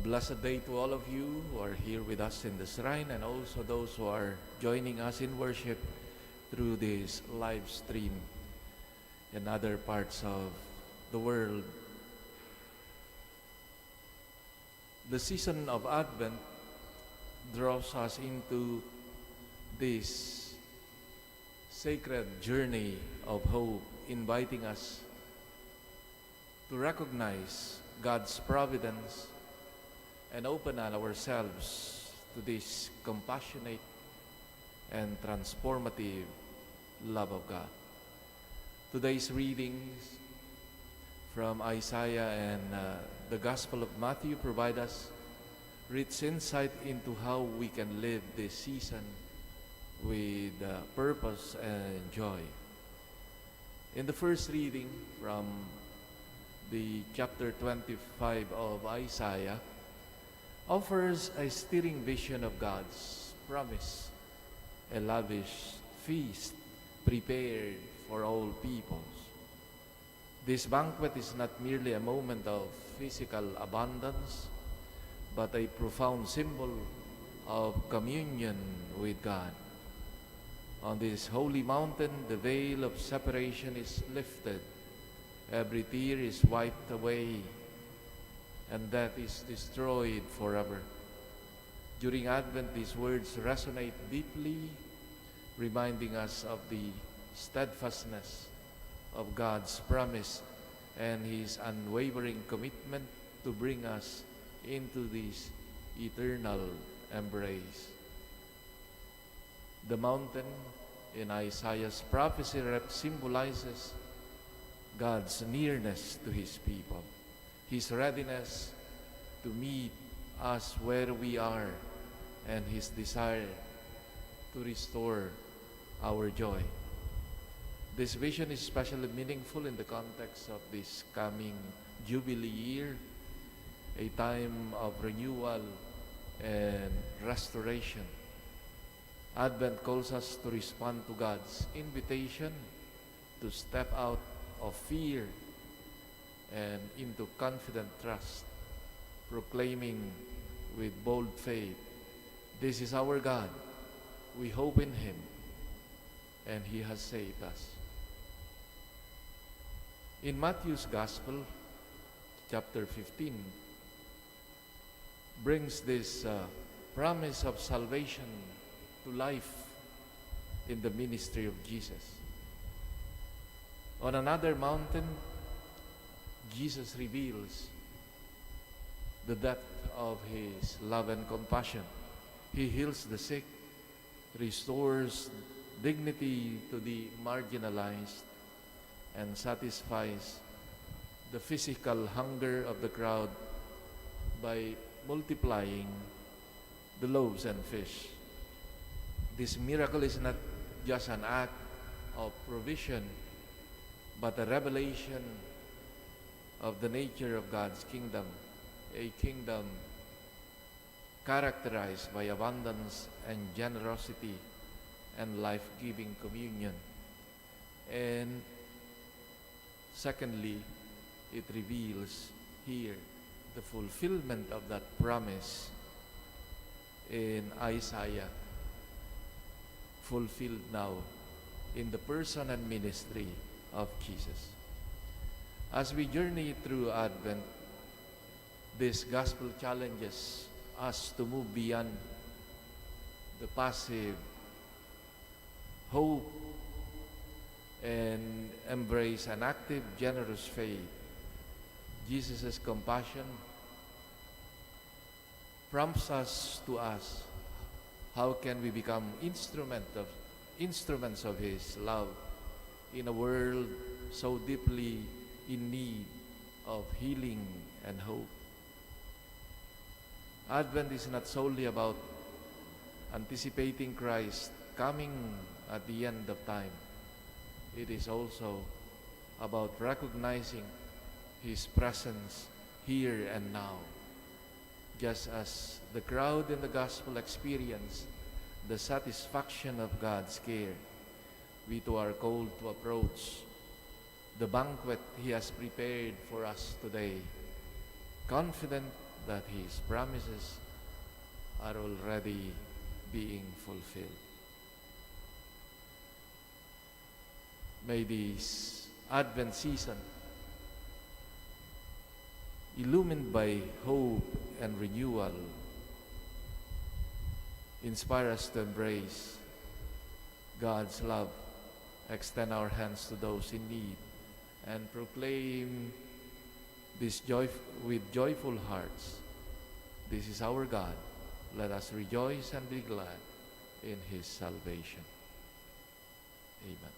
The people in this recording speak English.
blessed day to all of you who are here with us in the shrine, and also those who are joining us in worship through this live stream in other parts of the world. The season of Advent draws us into this sacred journey of hope, inviting us to recognize God's providence and open ourselves to this compassionate and transformative love of God. Today's readings from Isaiah and the Gospel of Matthew provide us rich insight into how we can live this season with purpose and joy. In the first reading from the chapter 25 of Isaiah, offers a stirring vision of God's promise, a lavish feast prepared for all peoples. This banquet is not merely a moment of physical abundance, but a profound symbol of communion with God. On this holy mountain, the veil of separation is lifted. Every tear is wiped away, and death is destroyed forever. During Advent, these words resonate deeply, reminding us of the steadfastness of God's promise and His unwavering commitment to bring us into this eternal embrace. The mountain in Isaiah's prophecy symbolizes God's nearness to His people, His readiness to meet us where we are, and His desire to restore our joy. This vision is especially meaningful in the context of this coming Jubilee year, a time of renewal and restoration. Advent calls us to respond to God's invitation to step out of fear and into confident trust, proclaiming with bold faith, "This is our God, we hope in Him, and He has saved us." In Matthew's Gospel, chapter 15, brings this promise of salvation to life in the ministry of Jesus. On another mountain, Jesus reveals the depth of His love and compassion. He heals the sick, restores dignity to the marginalized, and satisfies the physical hunger of the crowd by multiplying the loaves and fish. This miracle is not just an act of provision, but a revelation of the nature of God's kingdom, a kingdom characterized by abundance and generosity and life-giving communion. And secondly, it reveals here the fulfillment of that promise in Isaiah, fulfilled now in the person and ministry of Jesus. As we journey through Advent, this gospel challenges us to move beyond the passive hope and embrace an active, generous faith. Jesus' compassion prompts us to ask, how can we become instruments of His love in a world so deeply in need of healing and hope? Advent is not solely about anticipating Christ coming at the end of time. It is also about recognizing His presence here and now. Just as the crowd in the gospel experienced the satisfaction of God's care, we too are called to approach the banquet He has prepared for us today, confident that His promises are already being fulfilled. May this Advent season, illumined by hope and renewal, inspire us to embrace God's love, extend our hands to those in need, and proclaim this with joyful hearts. This is our God. Let us rejoice and be glad in His salvation. Amen.